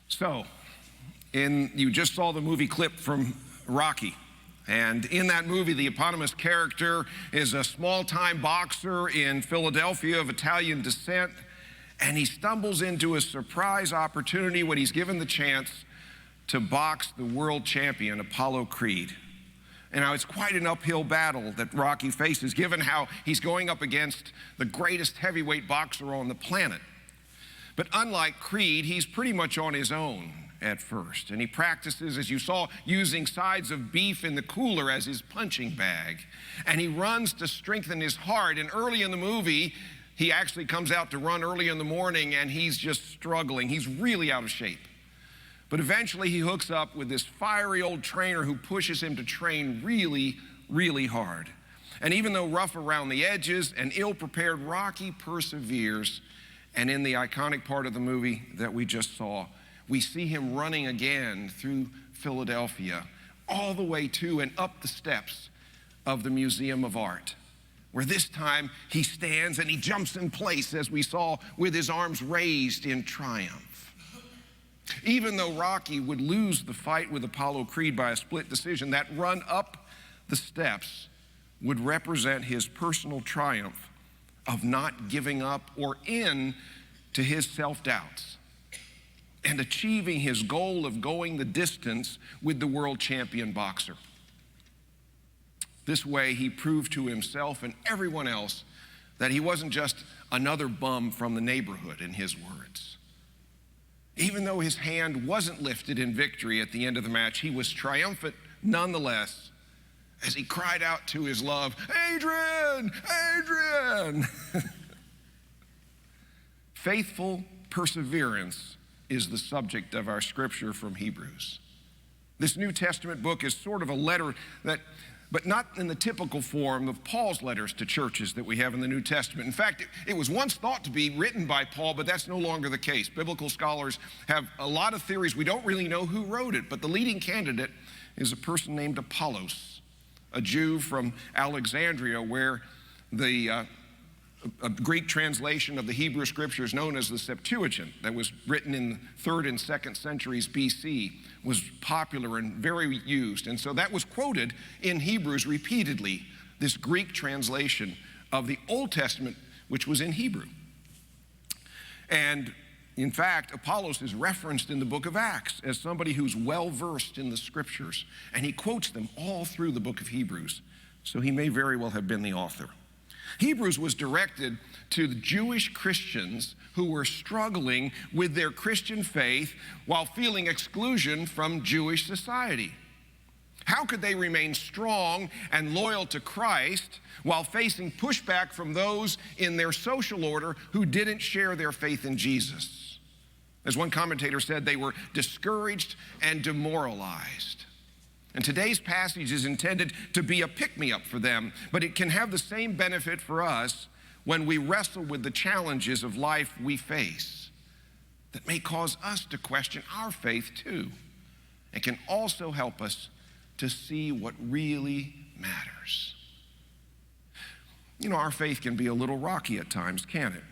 So, you just saw the movie clip from Rocky. And in that movie, the eponymous character is a small-time boxer in Philadelphia of Italian descent, and he stumbles into a surprise opportunity when he's given the chance to box the world champion, Apollo Creed. And now it's quite an uphill battle that Rocky faces, given how he's going up against the greatest heavyweight boxer on the planet. But unlike Creed, he's pretty much on his own at first. And he practices, as you saw, using sides of beef in the cooler as his punching bag. And he runs to strengthen his heart. And early in the movie, he actually comes out to run early in the morning, and he's just struggling. He's really out of shape. But eventually he hooks up with this fiery old trainer who pushes him to train really, really hard. And even though rough around the edges and ill-prepared, Rocky perseveres. And in the iconic part of the movie that we just saw, we see him running again through Philadelphia, all the way to and up the steps of the Museum of Art, where this time he stands and he jumps in place, as we saw, with his arms raised in triumph. Even though Rocky would lose the fight with Apollo Creed by a split decision, that run up the steps would represent his personal triumph of not giving up or in to his self-doubts and achieving his goal of going the distance with the world champion boxer. This way, he proved to himself and everyone else that he wasn't just another bum from the neighborhood, in his words. Even though his hand wasn't lifted in victory at the end of the match, he was triumphant nonetheless as he cried out to his love, "Adrian, Adrian!" Faithful perseverance is the subject of our scripture from Hebrews. This New Testament book is sort of a letter but not in the typical form of Paul's letters to churches that we have in the New Testament. In fact, it was once thought to be written by Paul, but that's no longer the case. Biblical scholars have a lot of theories. We don't really know who wrote it, but the leading candidate is a person named Apollos, a Jew from Alexandria, where a Greek translation of the Hebrew scriptures known as the Septuagint, that was written in the 3rd and 2nd centuries BC, was popular and very used. And so that was quoted in Hebrews repeatedly, this Greek translation of the Old Testament, which was in Hebrew. And in fact, Apollos is referenced in the book of Acts as somebody who's well-versed in the scriptures, and he quotes them all through the book of Hebrews. So he may very well have been the author. Hebrews was directed to the Jewish Christians who were struggling with their Christian faith while feeling exclusion from Jewish society. How could they remain strong and loyal to Christ while facing pushback from those in their social order who didn't share their faith in Jesus? As one commentator said, they were discouraged and demoralized. And today's passage is intended to be a pick-me-up for them, but it can have the same benefit for us when we wrestle with the challenges of life we face that may cause us to question our faith too. It can also help us to see what really matters. You know, our faith can be a little rocky at times, can't it?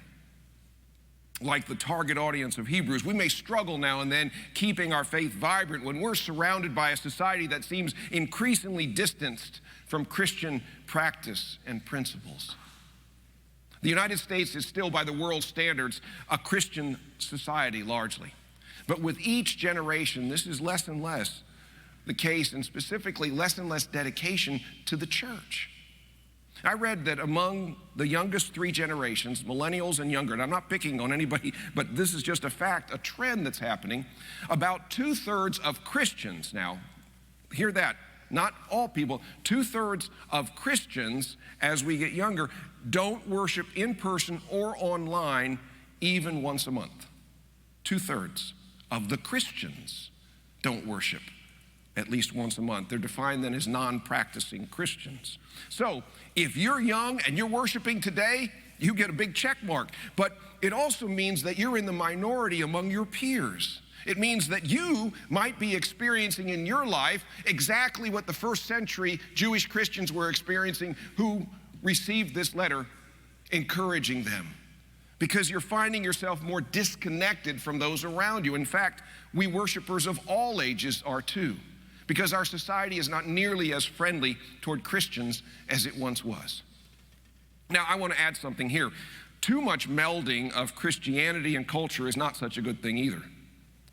Like the target audience of Hebrews, we may struggle now and then keeping our faith vibrant when we're surrounded by a society that seems increasingly distanced from Christian practice and principles. The United States is still, by the world's standards, a Christian society largely. But with each generation, this is less and less the case, and specifically less and less dedication to the church. I read that among the youngest 3 generations, millennials and younger, and I'm not picking on anybody, but this is just a fact, a trend that's happening, about 2/3 of Christians now, hear that, not all people, 2/3 of Christians as we get younger don't worship in person or online even once a month. 2/3 of the Christians don't worship at least once a month. They're defined then as non-practicing Christians. So if you're young and you're worshiping today, you get a big check mark. But it also means that you're in the minority among your peers. It means that you might be experiencing in your life exactly what the first century Jewish Christians were experiencing who received this letter encouraging them. because you're finding yourself more disconnected from those around you. In fact, we worshipers of all ages are too, because our society is not nearly as friendly toward Christians as it once was. Now, I want to add something here. Too much melding of Christianity and culture is not such a good thing either,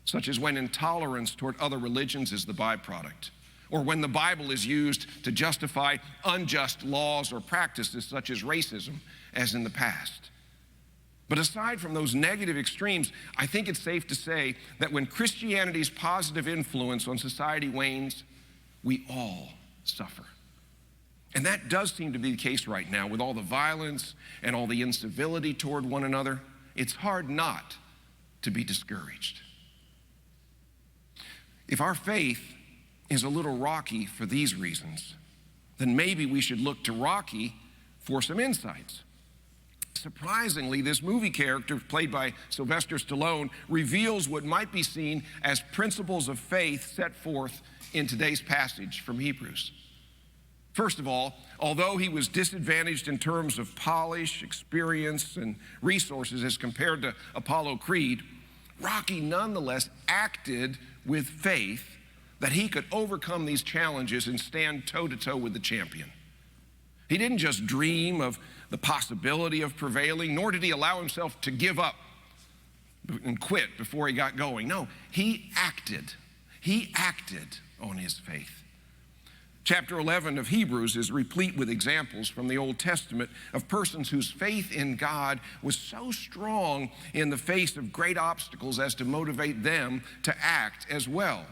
such as when intolerance toward other religions is the byproduct, or when the Bible is used to justify unjust laws or practices such as racism, as in the past. But aside from those negative extremes, I think it's safe to say that when Christianity's positive influence on society wanes, we all suffer. And that does seem to be the case right now with all the violence and all the incivility toward one another. It's hard not to be discouraged. If our faith is a little rocky for these reasons, then maybe we should look to Rocky for some insights. Surprisingly, this movie character, played by Sylvester Stallone, reveals what might be seen as principles of faith set forth in today's passage from Hebrews. First of all, although he was disadvantaged in terms of polish, experience, and resources as compared to Apollo Creed, Rocky nonetheless acted with faith that he could overcome these challenges and stand toe-to-toe with the champion. He didn't just dream of the possibility of prevailing, nor did he allow himself to give up and quit before he got going. No, he acted. He acted on his faith. Chapter 11 of Hebrews is replete with examples from the Old Testament of persons whose faith in God was so strong in the face of great obstacles as to motivate them to act as well.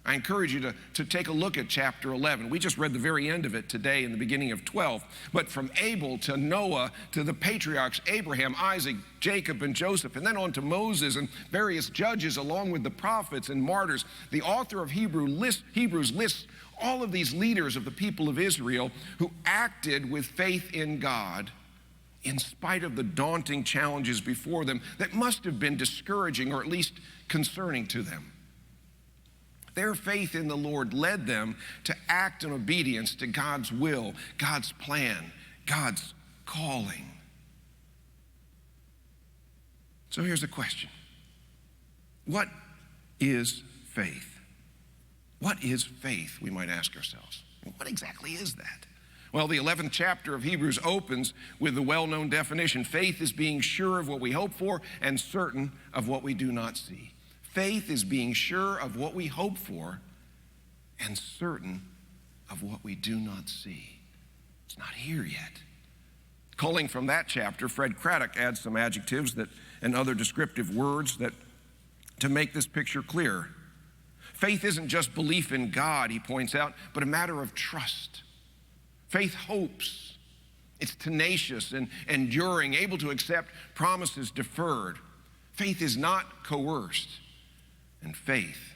I encourage you to take a look at chapter 11. We just read the very end of it today in the beginning of 12. But from Abel to Noah to the patriarchs, Abraham, Isaac, Jacob, and Joseph, and then on to Moses and various judges along with the prophets and martyrs, the author of Hebrews lists all of these leaders of the people of Israel who acted with faith in God in spite of the daunting challenges before them that must have been discouraging or at least concerning to them. Their faith in the Lord led them to act in obedience to God's will, God's plan, God's calling. So here's the question. What is faith? What is faith, we might ask ourselves? What exactly is that? Well, the 11th chapter of Hebrews opens with the well-known definition. Faith is being sure of what we hope for and certain of what we do not see. Faith is being sure of what we hope for and certain of what we do not see. It's not here yet. Culling from that chapter, Fred Craddock adds some adjectives and other descriptive words to make this picture clear. Faith isn't just belief in God, he points out, but a matter of trust. Faith hopes. It's tenacious and enduring, able to accept promises deferred. Faith is not coerced. And faith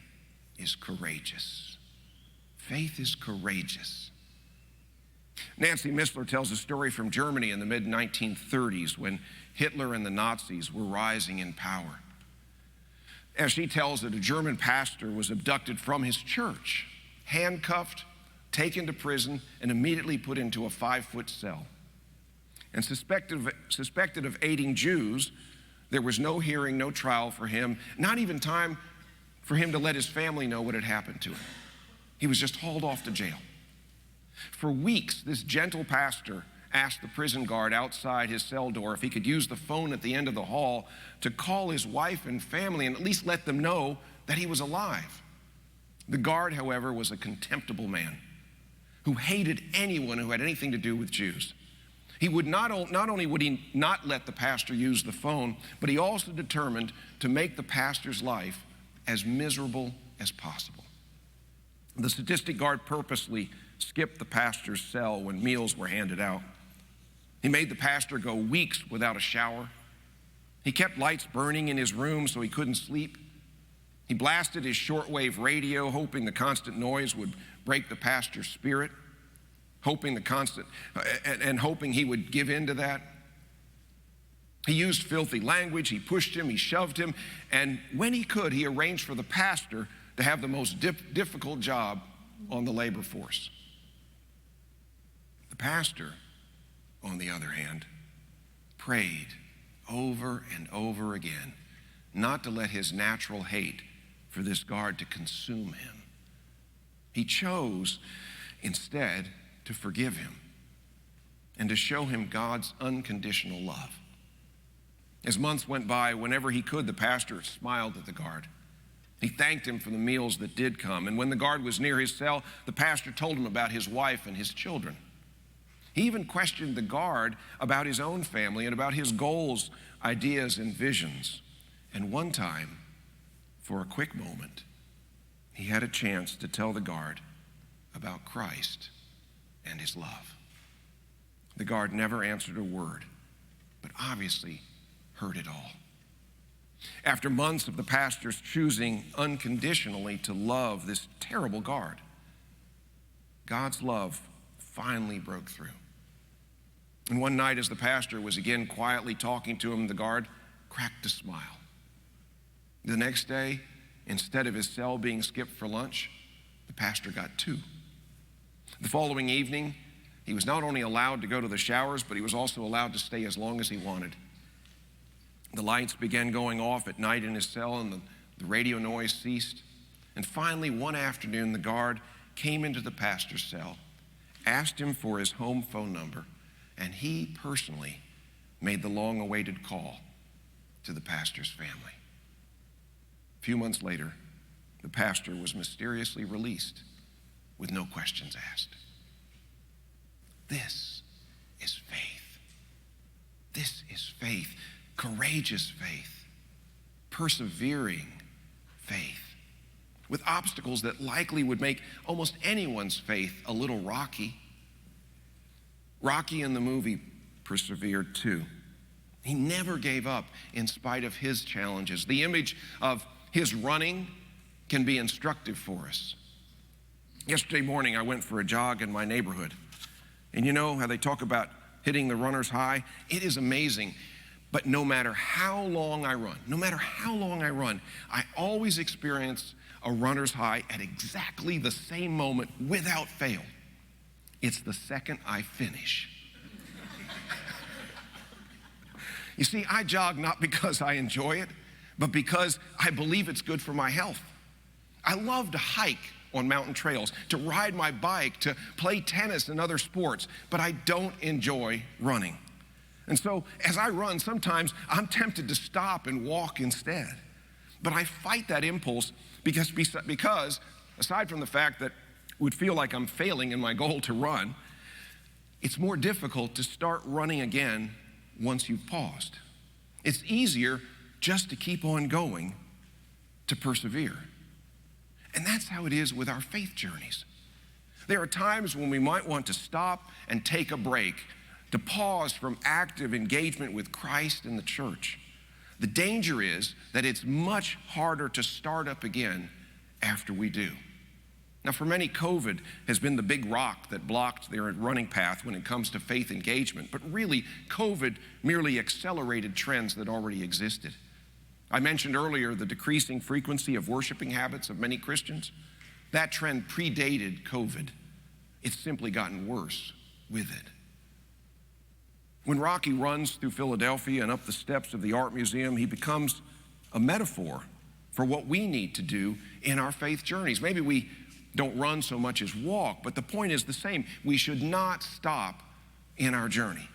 is courageous. Faith is courageous. Nancy Missler tells a story from Germany in the mid-1930s when Hitler and the Nazis were rising in power. As she tells that a German pastor was abducted from his church, handcuffed, taken to prison, and immediately put into a 5-foot cell. And suspected of aiding Jews, there was no hearing, no trial for him, not even time for him to let his family know what had happened to him. He was just hauled off to jail. For weeks, this gentle pastor asked the prison guard outside his cell door if he could use the phone at the end of the hall to call his wife and family and at least let them know that he was alive. The guard, however, was a contemptible man who hated anyone who had anything to do with Jews. He would not only would he not let the pastor use the phone, but he also determined to make the pastor's life as miserable as possible. The sadistic guard purposely skipped the pastor's cell when meals were handed out. He made the pastor go weeks without a shower. He kept lights burning in his room so he couldn't sleep. He blasted his shortwave radio, hoping the constant noise would break the pastor's spirit, hoping he would give in to that. He used filthy language, he pushed him, he shoved him, and when he could, he arranged for the pastor to have the most difficult job on the labor force. The pastor, on the other hand, prayed over and over again not to let his natural hate for this guard to consume him. He chose instead to forgive him and to show him God's unconditional love. As months went by, whenever he could, the pastor smiled at the guard. He thanked him for the meals that did come. And when the guard was near his cell, the pastor told him about his wife and his children. He even questioned the guard about his own family and about his goals, ideas, and visions. And one time, for a quick moment, he had a chance to tell the guard about Christ and his love. The guard never answered a word, but obviously heard it all. After months of the pastor's choosing unconditionally to love this terrible guard, God's love finally broke through. And one night, as the pastor was again quietly talking to him, the guard cracked a smile. The next day, instead of his cell being skipped for lunch, the pastor got 2. The following evening, he was not only allowed to go to the showers, but he was also allowed to stay as long as he wanted. The lights began going off at night in his cell, and the radio noise ceased. And finally, one afternoon, the guard came into the pastor's cell, asked him for his home phone number, and he personally made the long-awaited call to the pastor's family. A few months later, the pastor was mysteriously released with no questions asked. This is faith. This is faith. Courageous faith, persevering faith, with obstacles that likely would make almost anyone's faith a little rocky. Rocky in the movie persevered too. He never gave up in spite of his challenges. The image of his running can be instructive for us. Yesterday morning, I went for a jog in my neighborhood. And you know how they talk about hitting the runner's high? It is amazing. But no matter how long I run, I always experience a runner's high at exactly the same moment without fail. It's the second I finish. You see, I jog not because I enjoy it, but because I believe it's good for my health. I love to hike on mountain trails, to ride my bike, to play tennis and other sports, but I don't enjoy running. And so as I run, sometimes I'm tempted to stop and walk instead. But I fight that impulse because aside from the fact that it would feel like I'm failing in my goal to run, it's more difficult to start running again once you've paused. It's easier just to keep on going, to persevere. And that's how it is with our faith journeys. There are times when we might want to stop and take a break, to pause from active engagement with Christ and the church. The danger is that it's much harder to start up again after we do. Now, for many, COVID has been the big rock that blocked their running path when it comes to faith engagement, but really, COVID merely accelerated trends that already existed. I mentioned earlier the decreasing frequency of worshiping habits of many Christians. That trend predated COVID. It's simply gotten worse with it. When Rocky runs through Philadelphia and up the steps of the Art Museum, he becomes a metaphor for what we need to do in our faith journeys. Maybe we don't run so much as walk, but the point is the same. We should not stop in our journey,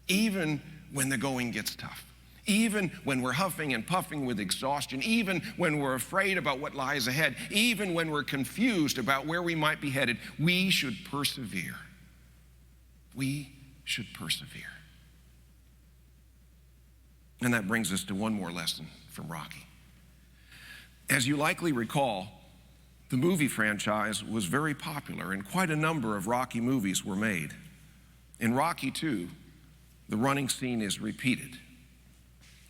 even when the going gets tough, even when we're huffing and puffing with exhaustion, even when we're afraid about what lies ahead, even when we're confused about where we might be headed. We should persevere. We should persevere. And that brings us to one more lesson from Rocky. As you likely recall, the movie franchise was very popular, and quite a number of Rocky movies were made. In Rocky II, the running scene is repeated.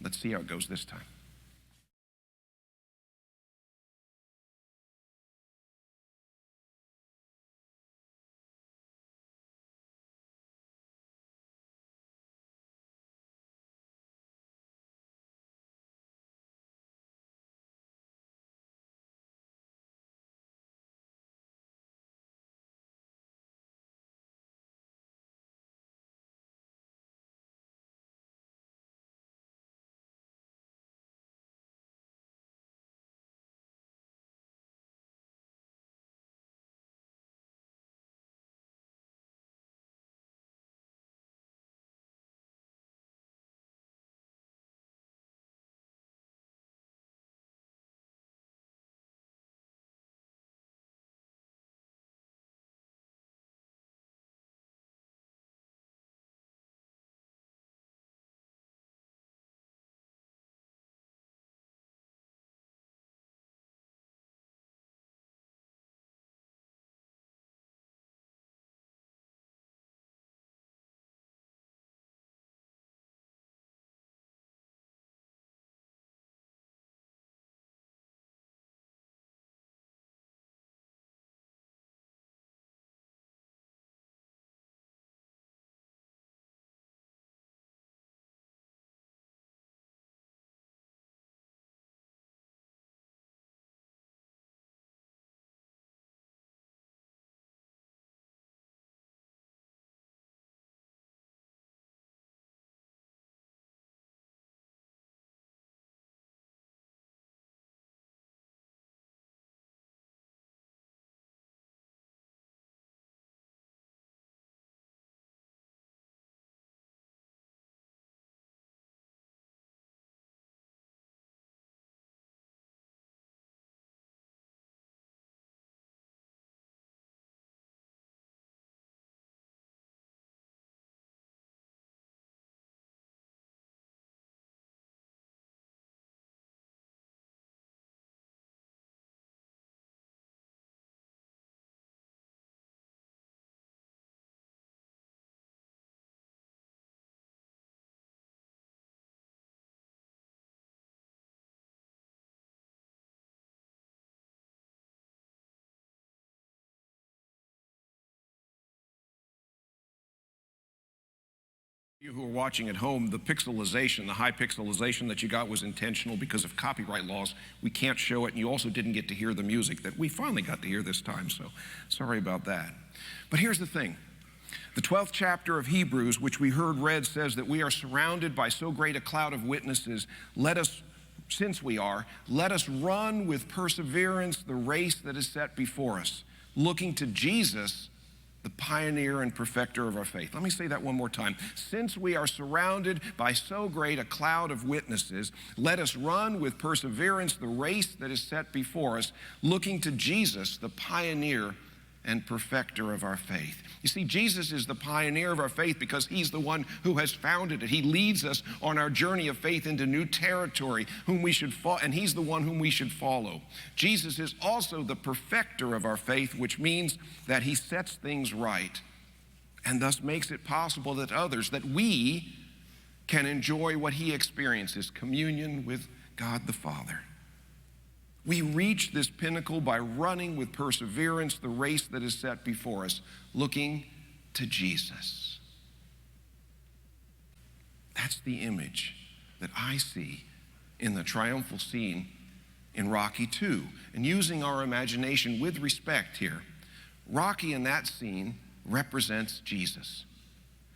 Let's see how it goes this time. You who are watching at home, the pixelization, the high pixelization that you got was intentional because of copyright laws. We can't show it, and you also didn't get to hear the music that we finally got to hear this time, so sorry about that. But here's the thing. The 12th chapter of Hebrews, which we heard read, says that we are surrounded by so great a cloud of witnesses. Since we are, let us run with perseverance the race that is set before us, looking to Jesus, the pioneer and perfecter of our faith. Let me say that one more time. Since we are surrounded by so great a cloud of witnesses, let us run with perseverance the race that is set before us, looking to Jesus, the pioneer and perfecter of our faith. You see, Jesus is the pioneer of our faith because he's the one who has founded it. He leads us on our journey of faith into new territory, and he's the one whom we should follow. Jesus is also the perfecter of our faith, which means that he sets things right and thus makes it possible that we can enjoy what he experiences, communion with God the Father. We reach this pinnacle by running with perseverance the race that is set before us, looking to Jesus. That's the image that I see in the triumphal scene in Rocky II. And using our imagination with respect here, Rocky in that scene represents Jesus.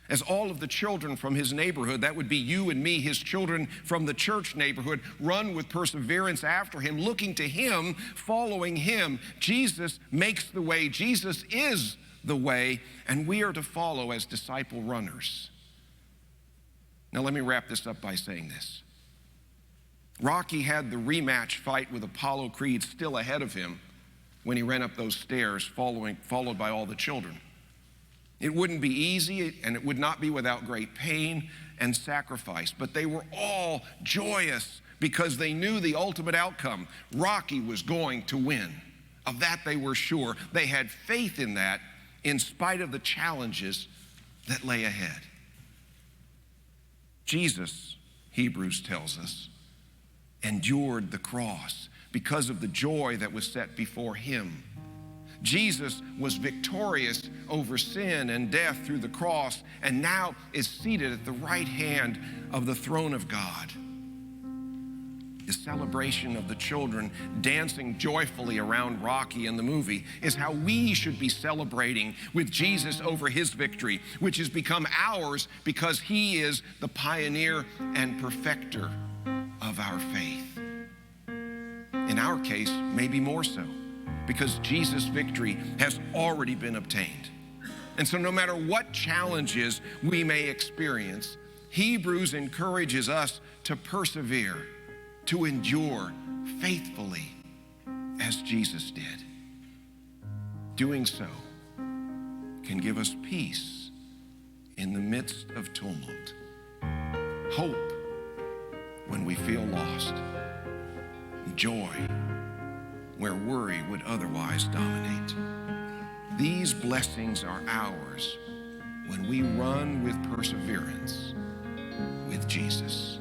As all of the children from his neighborhood, that would be you and me, his children from the church neighborhood, run with perseverance after him, looking to him, following him. Jesus makes the way. Jesus is the way, and we are to follow as disciple runners. Now let me wrap this up by saying this. Rocky had the rematch fight with Apollo Creed still ahead of him when he ran up those stairs, followed by all the children. It wouldn't be easy, and it would not be without great pain and sacrifice, but they were all joyous because they knew the ultimate outcome. Rocky was going to win. Of that they were sure. They had faith in that in spite of the challenges that lay ahead. Jesus, Hebrews tells us, endured the cross because of the joy that was set before him. Jesus was victorious over sin and death through the cross, and now is seated at the right hand of the throne of God. The celebration of the children dancing joyfully around Rocky in the movie is how we should be celebrating with Jesus over his victory, which has become ours because he is the pioneer and perfecter of our faith. In our case, maybe more so, because Jesus' victory has already been obtained. And so no matter what challenges we may experience, Hebrews encourages us to persevere, to endure faithfully as Jesus did. Doing so can give us peace in the midst of tumult, hope when we feel lost, joy where worry would otherwise dominate. These blessings are ours when we run with perseverance with Jesus.